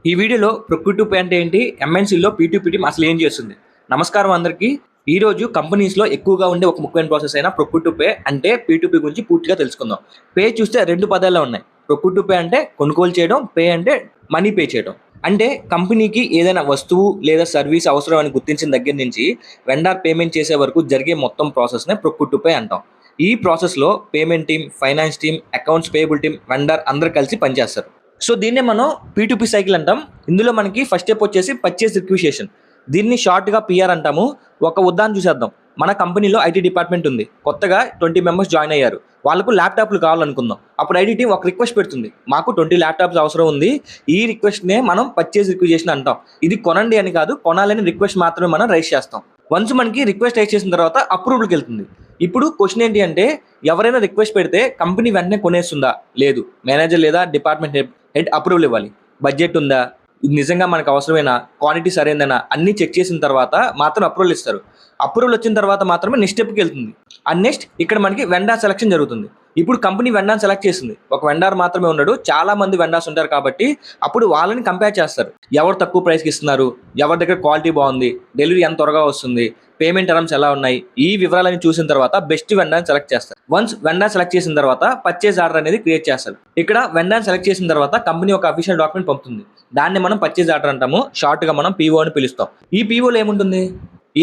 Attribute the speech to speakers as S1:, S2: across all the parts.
S1: ఈ వీడియోలో procure to pay అంటే ఏంటి, ఎంఎన్సీలో P2P టీమ్ అసలు ఏం చేస్తుంది. నమస్కారం అందరికీ. ఈ రోజు కంపెనీస్లో ఎక్కువగా ఉండే ఒక ముఖ్యమైన ప్రాసెస్ అయిన ప్రొక్యూర్ టు పే అంటే P2P గురించి పూర్తిగా తెలుసుకుందాం. పే చూస్తే రెండు పదాల్లో ఉన్నాయి. ప్రొక్యూర్ టు పే అంటే కొనుగోలు చేయడం, పే అంటే మనీ పే చేయడం. అంటే కంపెనీకి ఏదైనా వస్తువు లేదా సర్వీస్ అవసరం అని గుర్తించిన దగ్గర నుంచి వెండర్ పేమెంట్ చేసే వరకు జరిగే మొత్తం ప్రాసెస్నే ప్రొక్యూర్ టు పే అంటాం. ఈ ప్రాసెస్లో payment team, finance team, accounts payable team, vendor అందరు కలిసి పనిచేస్తారు. సో దీన్నే మనం P2P సైకిల్ అంటాం. ఇందులో మనకి ఫస్ట్ స్టెప్ వచ్చేసి పర్చేస్ రిక్విజిషన్. దీన్ని షార్ట్గా పిఆర్ అంటాము. ఒక ఉదాహరణ చూసేద్దాం. మన కంపెనీలో ఐటీ డిపార్ట్మెంట్ ఉంది. కొత్తగా 20 మెంబర్స్ జాయిన్ అయ్యారు. వాళ్ళకు ల్యాప్టాప్లు కావాలనుకుందాం. అప్పుడు ఐటీ టీం ఒక రిక్వెస్ట్ పెడుతుంది, మాకు 20 ల్యాప్టాప్స్ అవసరం ఉంది. ఈ రిక్వెస్ట్నే మనం పర్చేస్ రిక్విజిషన్ అంటాం. ఇది కొనండి అని కాదు, కొనాలని రిక్వెస్ట్ మాత్రమే మనం రైజ్ చేస్తాం. వన్స్ మనకి రిక్వెస్ట్ రైజ్ చేసిన తర్వాత అప్రూవల్కి వెళ్తుంది. ఇప్పుడు క్వశ్చన్ ఏంటి అంటే, ఎవరైనా రిక్వెస్ట్ పెడితే కంపెనీ వెంటనే కొనేస్తుందా? లేదు. మేనేజర్ లేదా డిపార్ట్మెంట్ హెడ్ అప్రూవల్ ఇవ్వాలి. బడ్జెట్ ఉందా, ఇది నిజంగా మనకు అవసరమేనా, క్వాంటిటీ సరైందేనా అన్నీ చెక్ చేసిన తర్వాత మాత్రం అప్రూవల్ ఇస్తారు. అప్రూవల్ వచ్చిన తర్వాత మాత్రమే నెక్స్ట్ స్టెప్కి వెళ్తుంది. అండ్ నెక్స్ట్ ఇక్కడ మనకి వెండర్ సెలక్షన్ జరుగుతుంది. ఇప్పుడు కంపెనీ వెండర్ సెలెక్ట్ చేసింది. ఒక వెండర్ మాత్రమే ఉన్నాడు, చాలా మంది వెండర్స్ ఉంటారు కాబట్టి అప్పుడు వాళ్ళని కంపేర్ చేస్తారు. ఎవరు తక్కువ ప్రైస్కి ఇస్తున్నారు, ఎవరి దగ్గర క్వాలిటీ బాగుంది, డెలివరీ ఎంత త్వరగా వస్తుంది, పేమెంట్ టర్మ్స్ ఎలా ఉన్నాయి, ఈ వివరాలని చూసిన తర్వాత బెస్ట్ వెండర్ సెలెక్ట్ చేస్తారు. వన్స్ వెండర్ సెలెక్ట్ చేసిన తర్వాత పర్చేజ్ ఆర్డర్ అనేది క్రియేట్ చేస్తారు. ఇక్కడ వెండర్ సెలెక్ట్ చేసిన తర్వాత కంపెనీ ఒక అఫీషియల్ డాక్యుమెంట్ పంపుతుంది. దాన్ని మనం పర్చేజ్ ఆర్డర్ అంటాము. షార్ట్గా మనం PO అని పిలుస్తాం. ఈ POలో ఏముంటుంది,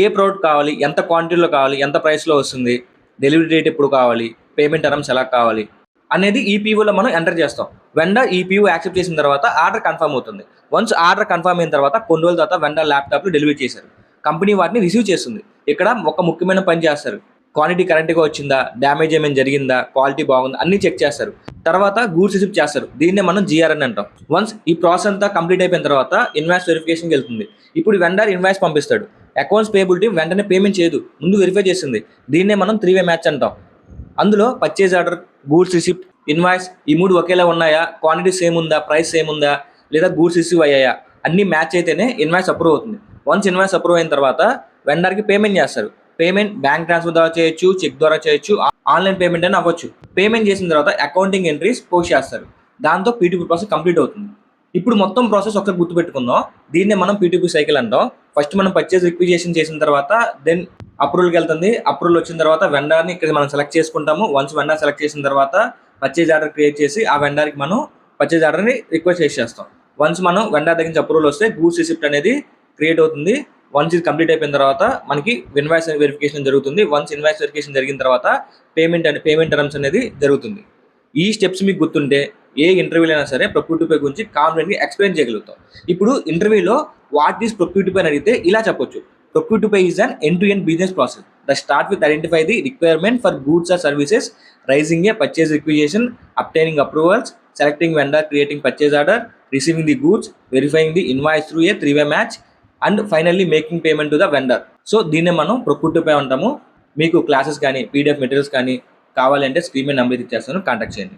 S1: ఏ ప్రోడక్ట్ కావాలి, ఎంత క్వాంటిటీలో కావాలి, ఎంత ప్రైస్లో వస్తుంది, డెలివరీ డేట్ ఎప్పుడు కావాలి, పేమెంట్ టర్మ్స్ ఎలా కావాలి అనేది ఈ POలో మనం ఎంటర్ చేస్తాం. వెండర్ ఈ PO యాక్సెప్ట్ చేసిన తర్వాత ఆర్డర్ కన్ఫర్మ్ అవుతుంది. వన్స్ ఆర్డర్ కన్ఫర్మ్ అయిన తర్వాత కొన్ని రోజుల తర్వాత వెండర్ ల్యాప్టాప్లు డెలివరీ చేశారు. కంపెనీ వాటిని రిసీవ్ చేస్తుంది. ఇక్కడ ఒక ముఖ్యమైన పని చేస్తారు. క్వాంటిటీ కరెక్ట్గా వచ్చిందా, డ్యామేజ్ ఏమైనా జరిగిందా, క్వాలిటీ బాగుందా అన్నీ చెక్ చేస్తారు. తర్వాత గూడ్స్ రిసీవ్ చేస్తారు. దీన్నే మనం GR అని అంటాం. వన్స్ ఈ ప్రాసెస్ అంతా కంప్లీట్ అయిపోయిన తర్వాత ఇన్వాయిస్ వెరిఫికేషన్కి వెళ్తుంది. ఇప్పుడు వెండర్ ఇన్వాయిస్ పంపిస్తాడు. అకౌంట్స్ పేయబుల్ టీమ్ వెంటనే పేమెంట్ చేయదు, ముందు వెరిఫై చేస్తుంది. దీన్నే మనం 3-way మ్యాచ్ అంటాం. అందులో purchase order, goods receipt, invoice ఈ మూడు ఒకేలా ఉన్నాయా, క్వాంటిటీ సేమ్ ఉందా, ప్రైస్ సేమ్ ఉందా, లేదా గూడ్స్ రిసీవ్ అయ్యాయా అన్నీ మ్యాచ్ అయితేనే ఇన్వాయిస్ అప్రూవ్ అవుతుంది. వన్స్ ఇన్వాయిస్ అప్రూవ్ అయిన తర్వాత వెండర్కి పేమెంట్ చేస్తారు. పేమెంట్ బ్యాంక్ ట్రాన్స్ఫర్ ద్వారా చేయొచ్చు, చెక్ ద్వారా చేయొచ్చు, ఆన్లైన్ పేమెంట్ అని అవ్వచ్చు. పేమెంట్ చేసిన తర్వాత అకౌంటింగ్ ఎంట్రీస్ పోస్ట్ చేస్తారు. దాంతో P2P ప్రాసెస్ కంప్లీట్ అవుతుంది. ఇప్పుడు మొత్తం ప్రాసెస్ ఒకసారి గుర్తుపెట్టుకుందాం. దీన్నే మనం P2P సైకిల్ అంటాం. ఫస్ట్ మనం పర్చేజ్ రిక్విజిషన్ చేసిన తర్వాత దెన్ అప్రూవల్కి వెళ్తుంది. అప్రూవల్ వచ్చిన తర్వాత వెండర్ని ఇక్కడ మనం సెలెక్ట్ చేసుకుంటాము. వన్స్ వెండర్ సెలెక్ట్ చేసిన తర్వాత పర్చేజ్ ఆర్డర్ క్రియేట్ చేసి ఆ వెండర్కి మనం పర్చేజ్ ఆర్డర్ని రిక్వెస్ట్ చేసేస్తాం. వన్స్ మనం వెండర్ దగ్గర నుంచి అప్రూవల్ వస్తే గూడ్స్ రిసిప్ట్ అనేది క్రియేట్ అవుతుంది. వన్స్ ఇది కంప్లీట్ అయిపోయిన తర్వాత మనకి ఇన్వాయిస్ వెరిఫికేషన్ జరుగుతుంది. వన్స్ ఇన్వాయిస్ వెరిఫికేషన్ జరిగిన తర్వాత పేమెంట్ టర్మ్స్ అనేది జరుగుతుంది. ఈ స్టెప్స్ మీకు గుర్తుంటే ఏ ఇంటర్వ్యూలో అయినా సరే ప్రొక్యూర్ టు పే గురించి కాన్ఫిడెంట్గా ఎక్స్ప్లెయిన్ చేయగలుగుతాం. ఇప్పుడు ఇంటర్వ్యూలో what is procure to pay అని అడిగితే ఇలా చెప్పొచ్చు. Procure to pay is an end-to-end business process that starts with identify the requirement for goods or services, raising a purchase requisition, obtaining approvals, selecting vendor, creating purchase order, receiving the goods, verifying the invoice through a 3-way match, and finally making payment to the vendor. So దీన్నే మనం Procure to pay అంటాము. మీకు classes కానీ PDF materials కానీ కావాలంటే screen మీద number ఇచ్చేస్తాను, contact చేయండి.